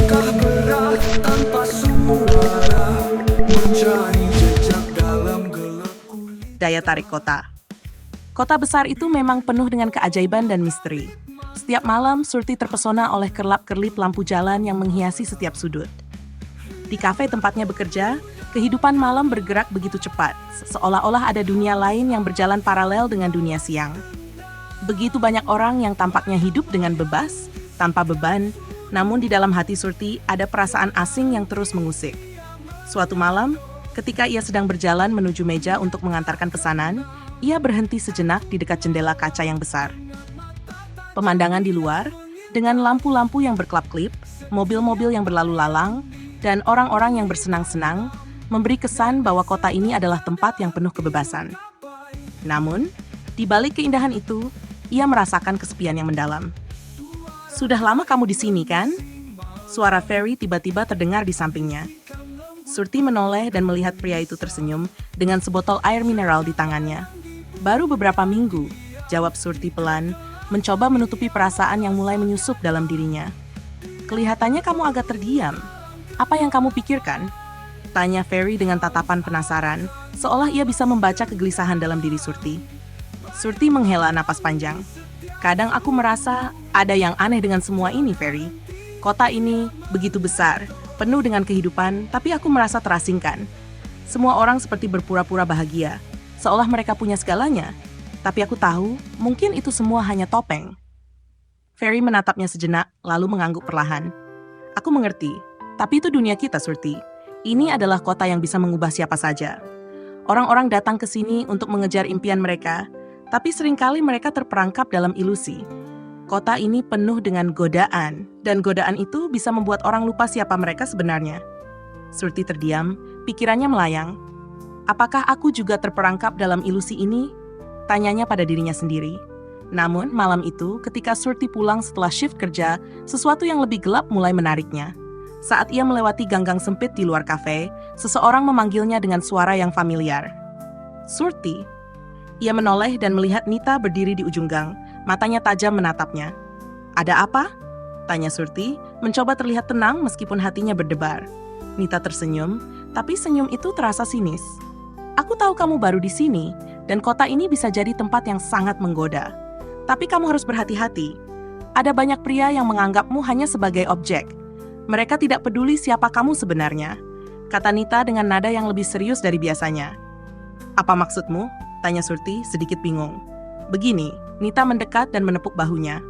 Langkah berat tanpa suara, mencari jejak dalam gelap kulit. Daya tarik kota. Kota besar itu memang penuh dengan keajaiban dan misteri. Setiap malam, Surti terpesona oleh kerlap-kerlip lampu jalan yang menghiasi setiap sudut. Di kafe tempatnya bekerja, kehidupan malam bergerak begitu cepat, seolah-olah ada dunia lain yang berjalan paralel dengan dunia siang. Begitu banyak orang yang tampaknya hidup dengan bebas, tanpa beban, namun di dalam hati Surti ada perasaan asing yang terus mengusik. Suatu malam, ketika ia sedang berjalan menuju meja untuk mengantarkan pesanan, ia berhenti sejenak di dekat jendela kaca yang besar. Pemandangan di luar, dengan lampu-lampu yang berkelap-kelip, mobil-mobil yang berlalu lalang, dan orang-orang yang bersenang-senang, memberi kesan bahwa kota ini adalah tempat yang penuh kebebasan. Namun, di balik keindahan itu, ia merasakan kesepian yang mendalam. "Sudah lama kamu di sini, kan?" Suara Ferry tiba-tiba terdengar di sampingnya. Surti menoleh dan melihat pria itu tersenyum dengan sebotol air mineral di tangannya. "Baru beberapa minggu," jawab Surti pelan, mencoba menutupi perasaan yang mulai menyusup dalam dirinya. "Kelihatannya kamu agak terdiam. Apa yang kamu pikirkan?" tanya Ferry dengan tatapan penasaran, seolah ia bisa membaca kegelisahan dalam diri Surti. Surti menghela napas panjang. "Kadang aku merasa ada yang aneh dengan semua ini, Ferry. Kota ini begitu besar, penuh dengan kehidupan, tapi aku merasa terasingkan. Semua orang seperti berpura-pura bahagia, seolah mereka punya segalanya. Tapi aku tahu, mungkin itu semua hanya topeng." Ferry menatapnya sejenak, lalu mengangguk perlahan. "Aku mengerti, tapi itu dunia kita, Surti. Ini adalah kota yang bisa mengubah siapa saja. Orang-orang datang ke sini untuk mengejar impian mereka, tapi seringkali mereka terperangkap dalam ilusi. Kota ini penuh dengan godaan, dan godaan itu bisa membuat orang lupa siapa mereka sebenarnya." Surti terdiam, pikirannya melayang. "Apakah aku juga terperangkap dalam ilusi ini?" tanyanya pada dirinya sendiri. Namun, malam itu, ketika Surti pulang setelah shift kerja, sesuatu yang lebih gelap mulai menariknya. Saat ia melewati ganggang sempit di luar kafe, seseorang memanggilnya dengan suara yang familiar. "Surti." Ia menoleh dan melihat Nita berdiri di ujung gang, matanya tajam menatapnya. "Ada apa?" tanya Surti, mencoba terlihat tenang meskipun hatinya berdebar. Nita tersenyum, tapi senyum itu terasa sinis. "Aku tahu kamu baru di sini, dan kota ini bisa jadi tempat yang sangat menggoda. Tapi kamu harus berhati-hati. Ada banyak pria yang menganggapmu hanya sebagai objek. Mereka tidak peduli siapa kamu sebenarnya," kata Nita dengan nada yang lebih serius dari biasanya. "Apa maksudmu?" tanya Surti sedikit bingung. "Begini," Nita mendekat dan menepuk bahunya.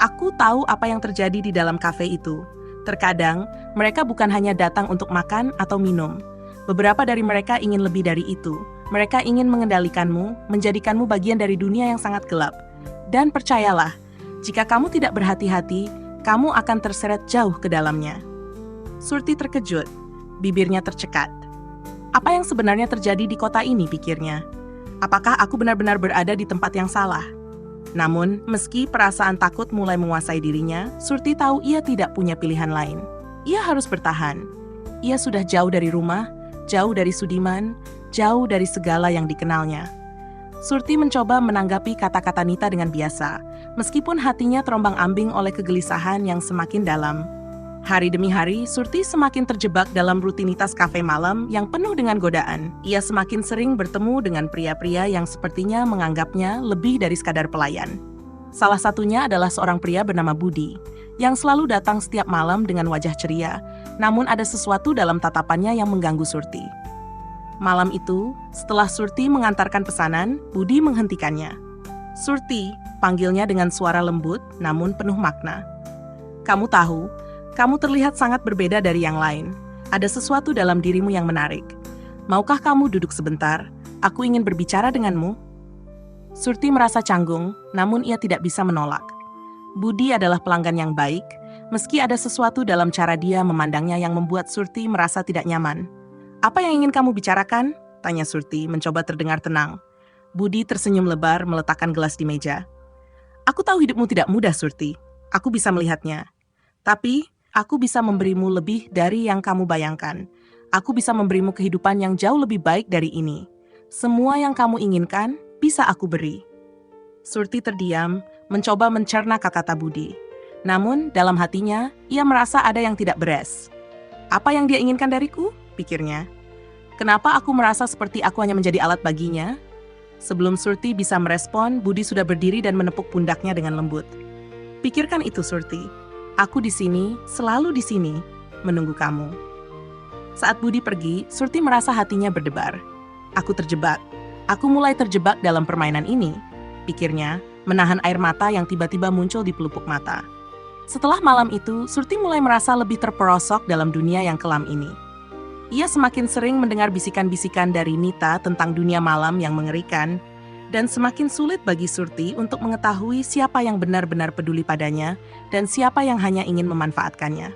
"Aku tahu apa yang terjadi di dalam kafe itu. Terkadang, mereka bukan hanya datang untuk makan atau minum. Beberapa dari mereka ingin lebih dari itu. Mereka ingin mengendalikanmu, menjadikanmu bagian dari dunia yang sangat gelap. Dan percayalah, jika kamu tidak berhati-hati, kamu akan terseret jauh ke dalamnya." Surti terkejut, bibirnya tercekat. Apa yang sebenarnya terjadi di kota ini, pikirnya? Apakah aku benar-benar berada di tempat yang salah? Namun, meski perasaan takut mulai menguasai dirinya, Surti tahu ia tidak punya pilihan lain. Ia harus bertahan. Ia sudah jauh dari rumah, jauh dari Sudiman, jauh dari segala yang dikenalnya. Surti mencoba menanggapi kata-kata Nita dengan biasa, meskipun hatinya terombang-ambing oleh kegelisahan yang semakin dalam. Hari demi hari, Surti semakin terjebak dalam rutinitas kafe malam yang penuh dengan godaan. Ia semakin sering bertemu dengan pria-pria yang sepertinya menganggapnya lebih dari sekadar pelayan. Salah satunya adalah seorang pria bernama Budi, yang selalu datang setiap malam dengan wajah ceria, namun ada sesuatu dalam tatapannya yang mengganggu Surti. Malam itu, setelah Surti mengantarkan pesanan, Budi menghentikannya. "Surti," panggilnya dengan suara lembut namun penuh makna. "Kamu tahu, kamu terlihat sangat berbeda dari yang lain. Ada sesuatu dalam dirimu yang menarik. Maukah kamu duduk sebentar? Aku ingin berbicara denganmu." Surti merasa canggung, namun ia tidak bisa menolak. Budi adalah pelanggan yang baik, meski ada sesuatu dalam cara dia memandangnya yang membuat Surti merasa tidak nyaman. "Apa yang ingin kamu bicarakan?" tanya Surti, mencoba terdengar tenang. Budi tersenyum lebar meletakkan gelas di meja. "Aku tahu hidupmu tidak mudah, Surti. Aku bisa melihatnya. Tapi, aku bisa memberimu lebih dari yang kamu bayangkan. Aku bisa memberimu kehidupan yang jauh lebih baik dari ini. Semua yang kamu inginkan, bisa aku beri." Surti terdiam, mencoba mencerna kata-kata Budi. Namun, dalam hatinya, ia merasa ada yang tidak beres. Apa yang dia inginkan dariku? Pikirnya. Kenapa aku merasa seperti aku hanya menjadi alat baginya? Sebelum Surti bisa merespon, Budi sudah berdiri dan menepuk pundaknya dengan lembut. Pikirkan itu, Surti. Aku di sini, selalu di sini, menunggu kamu. Saat Budi pergi, Surti merasa hatinya berdebar. Aku terjebak. Aku mulai terjebak dalam permainan ini, pikirnya, menahan air mata yang tiba-tiba muncul di pelupuk mata. Setelah malam itu, Surti mulai merasa lebih terperosok dalam dunia yang kelam ini. Ia semakin sering mendengar bisikan-bisikan dari Nita tentang dunia malam yang mengerikan, dan semakin sulit bagi Surti untuk mengetahui siapa yang benar-benar peduli padanya dan siapa yang hanya ingin memanfaatkannya.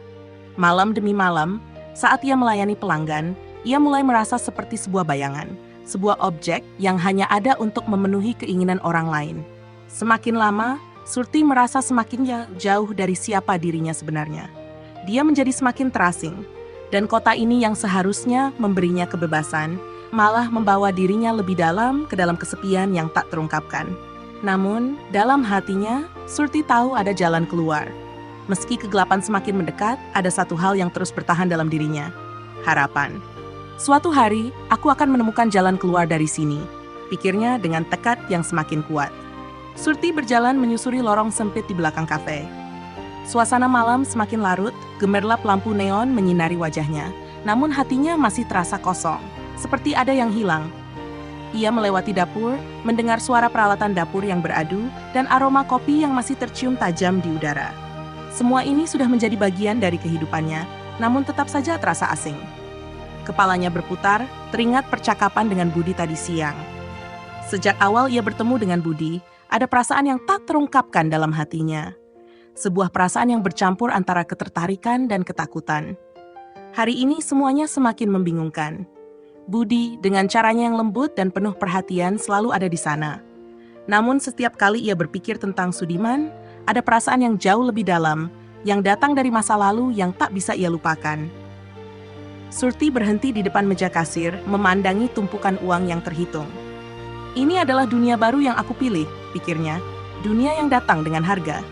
Malam demi malam, saat ia melayani pelanggan, ia mulai merasa seperti sebuah bayangan, sebuah objek yang hanya ada untuk memenuhi keinginan orang lain. Semakin lama, Surti merasa semakin jauh dari siapa dirinya sebenarnya. Dia menjadi semakin terasing, dan kota ini yang seharusnya memberinya kebebasan, malah membawa dirinya lebih dalam ke dalam kesepian yang tak terungkapkan. Namun, dalam hatinya, Surti tahu ada jalan keluar. Meski kegelapan semakin mendekat, ada satu hal yang terus bertahan dalam dirinya. Harapan. Suatu hari, aku akan menemukan jalan keluar dari sini, pikirnya dengan tekad yang semakin kuat. Surti berjalan menyusuri lorong sempit di belakang kafe. Suasana malam semakin larut, gemerlap lampu neon menyinari wajahnya, namun hatinya masih terasa kosong, seperti ada yang hilang. Ia melewati dapur, mendengar suara peralatan dapur yang beradu, dan aroma kopi yang masih tercium tajam di udara. Semua ini sudah menjadi bagian dari kehidupannya, namun tetap saja terasa asing. Kepalanya berputar, teringat percakapan dengan Budi tadi siang. Sejak awal ia bertemu dengan Budi, ada perasaan yang tak terungkapkan dalam hatinya. Sebuah perasaan yang bercampur antara ketertarikan dan ketakutan. Hari ini semuanya semakin membingungkan. Budi dengan caranya yang lembut dan penuh perhatian selalu ada di sana. Namun setiap kali ia berpikir tentang Sudiman, ada perasaan yang jauh lebih dalam, yang datang dari masa lalu yang tak bisa ia lupakan. Surti berhenti di depan meja kasir, memandangi tumpukan uang yang terhitung. Ini adalah dunia baru yang aku pilih, pikirnya, dunia yang datang dengan harga.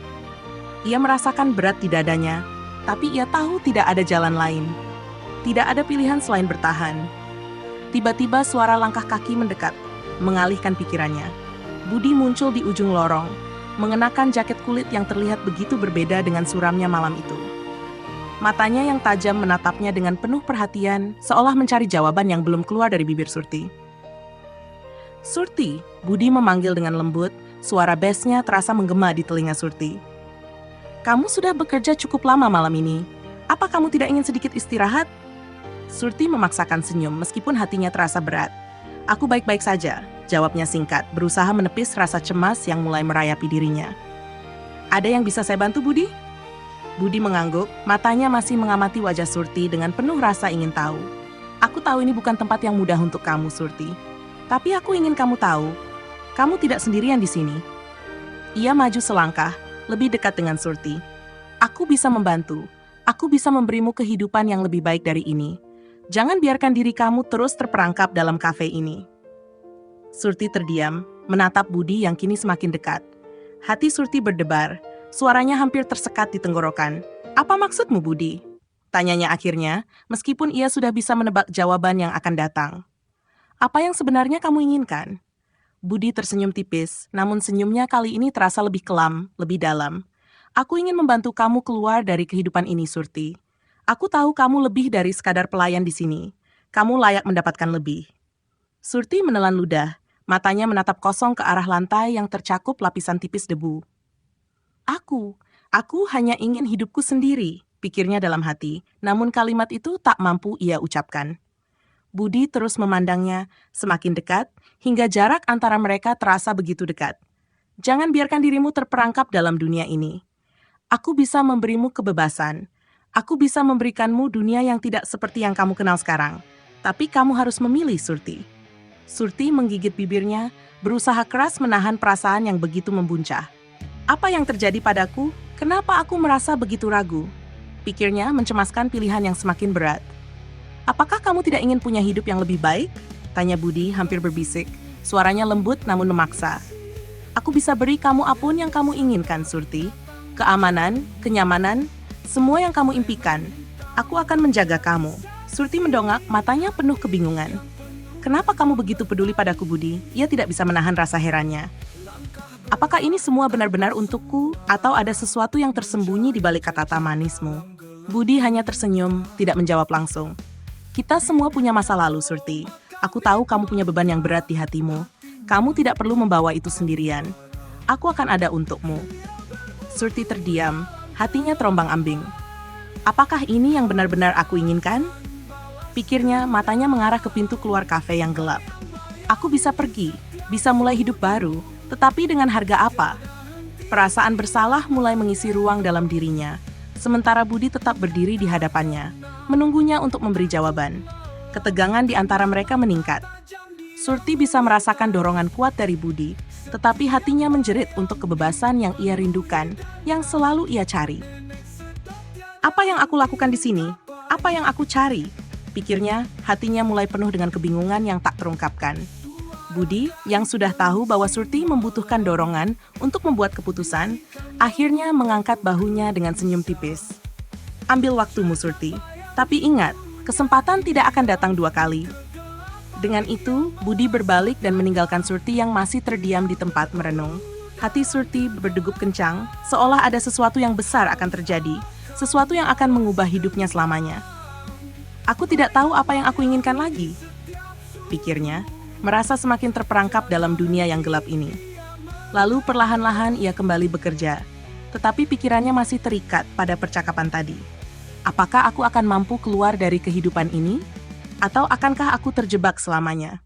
Ia merasakan berat di dadanya, tapi ia tahu tidak ada jalan lain. Tidak ada pilihan selain bertahan. Tiba-tiba suara langkah kaki mendekat, mengalihkan pikirannya. Budi muncul di ujung lorong, mengenakan jaket kulit yang terlihat begitu berbeda dengan suramnya malam itu. Matanya yang tajam menatapnya dengan penuh perhatian, seolah mencari jawaban yang belum keluar dari bibir Surti. Surti, Budi memanggil dengan lembut, suara bassnya terasa menggema di telinga Surti. Kamu sudah bekerja cukup lama malam ini. Apa kamu tidak ingin sedikit istirahat? Surti memaksakan senyum meskipun hatinya terasa berat. Aku baik-baik saja, jawabnya singkat, berusaha menepis rasa cemas yang mulai merayapi dirinya. Ada yang bisa saya bantu, Budi? Budi mengangguk, matanya masih mengamati wajah Surti dengan penuh rasa ingin tahu. Aku tahu ini bukan tempat yang mudah untuk kamu, Surti. Tapi aku ingin kamu tahu, kamu tidak sendirian di sini. Ia maju selangkah, lebih dekat dengan Surti. Aku bisa membantu. Aku bisa memberimu kehidupan yang lebih baik dari ini. Jangan biarkan diri kamu terus terperangkap dalam kafe ini. Surti terdiam, menatap Budi yang kini semakin dekat. Hati Surti berdebar, suaranya hampir tersekat di tenggorokan. Apa maksudmu, Budi? Tanyanya akhirnya, meskipun ia sudah bisa menebak jawaban yang akan datang. Apa yang sebenarnya kamu inginkan? Budi tersenyum tipis, namun senyumnya kali ini terasa lebih kelam, lebih dalam. Aku ingin membantu kamu keluar dari kehidupan ini, Surti. Aku tahu kamu lebih dari sekadar pelayan di sini. Kamu layak mendapatkan lebih. Surti menelan ludah, matanya menatap kosong ke arah lantai yang tercakup lapisan tipis debu. Aku hanya ingin hidupku sendiri, pikirnya dalam hati, namun kalimat itu tak mampu ia ucapkan. Budi terus memandangnya, semakin dekat, hingga jarak antara mereka terasa begitu dekat. Jangan biarkan dirimu terperangkap dalam dunia ini. Aku bisa memberimu kebebasan. Aku bisa memberikanmu dunia yang tidak seperti yang kamu kenal sekarang. Tapi kamu harus memilih, Surti. Surti menggigit bibirnya, berusaha keras menahan perasaan yang begitu membuncah. Apa yang terjadi padaku? Kenapa aku merasa begitu ragu? Pikirnya mencemaskan pilihan yang semakin berat. Apakah kamu tidak ingin punya hidup yang lebih baik? Tanya Budi hampir berbisik, suaranya lembut namun memaksa. Aku bisa beri kamu apapun yang kamu inginkan, Surti. keamanan, kenyamanan, semua yang kamu impikan. Aku akan menjaga kamu. Surti mendongak, matanya penuh kebingungan. Kenapa kamu begitu peduli padaku, Budi? Ia tidak bisa menahan rasa herannya. Apakah ini semua benar-benar untukku, atau ada sesuatu yang tersembunyi di balik kata-kata manismu? Budi hanya tersenyum, tidak menjawab langsung. Kita semua punya masa lalu, Surti. Aku tahu kamu punya beban yang berat di hatimu. Kamu tidak perlu membawa itu sendirian. Aku akan ada untukmu. Surti terdiam, hatinya terombang-ambing. Apakah ini yang benar-benar aku inginkan? Pikirnya, matanya mengarah ke pintu keluar kafe yang gelap. Aku bisa pergi, bisa mulai hidup baru, tetapi dengan harga apa? Perasaan bersalah mulai mengisi ruang dalam dirinya, sementara Budi tetap berdiri di hadapannya, menunggunya untuk memberi jawaban. Ketegangan di antara mereka meningkat. Surti bisa merasakan dorongan kuat dari Budi, tetapi hatinya menjerit untuk kebebasan yang ia rindukan, yang selalu ia cari. Apa yang aku lakukan di sini? Apa yang aku cari? Pikirnya, hatinya mulai penuh dengan kebingungan yang tak terungkapkan. Budi, yang sudah tahu bahwa Surti membutuhkan dorongan untuk membuat keputusan, akhirnya mengangkat bahunya dengan senyum tipis. Ambil waktumu, Surti. Tapi ingat, kesempatan tidak akan datang dua kali. Dengan itu, Budi berbalik dan meninggalkan Surti yang masih terdiam di tempat merenung. Hati Surti berdegup kencang, seolah ada sesuatu yang besar akan terjadi, sesuatu yang akan mengubah hidupnya selamanya. Aku tidak tahu apa yang aku inginkan lagi, pikirnya, merasa semakin terperangkap dalam dunia yang gelap ini. Lalu perlahan-lahan ia kembali bekerja, tetapi pikirannya masih terikat pada percakapan tadi. Apakah aku akan mampu keluar dari kehidupan ini? Atau akankah aku terjebak selamanya?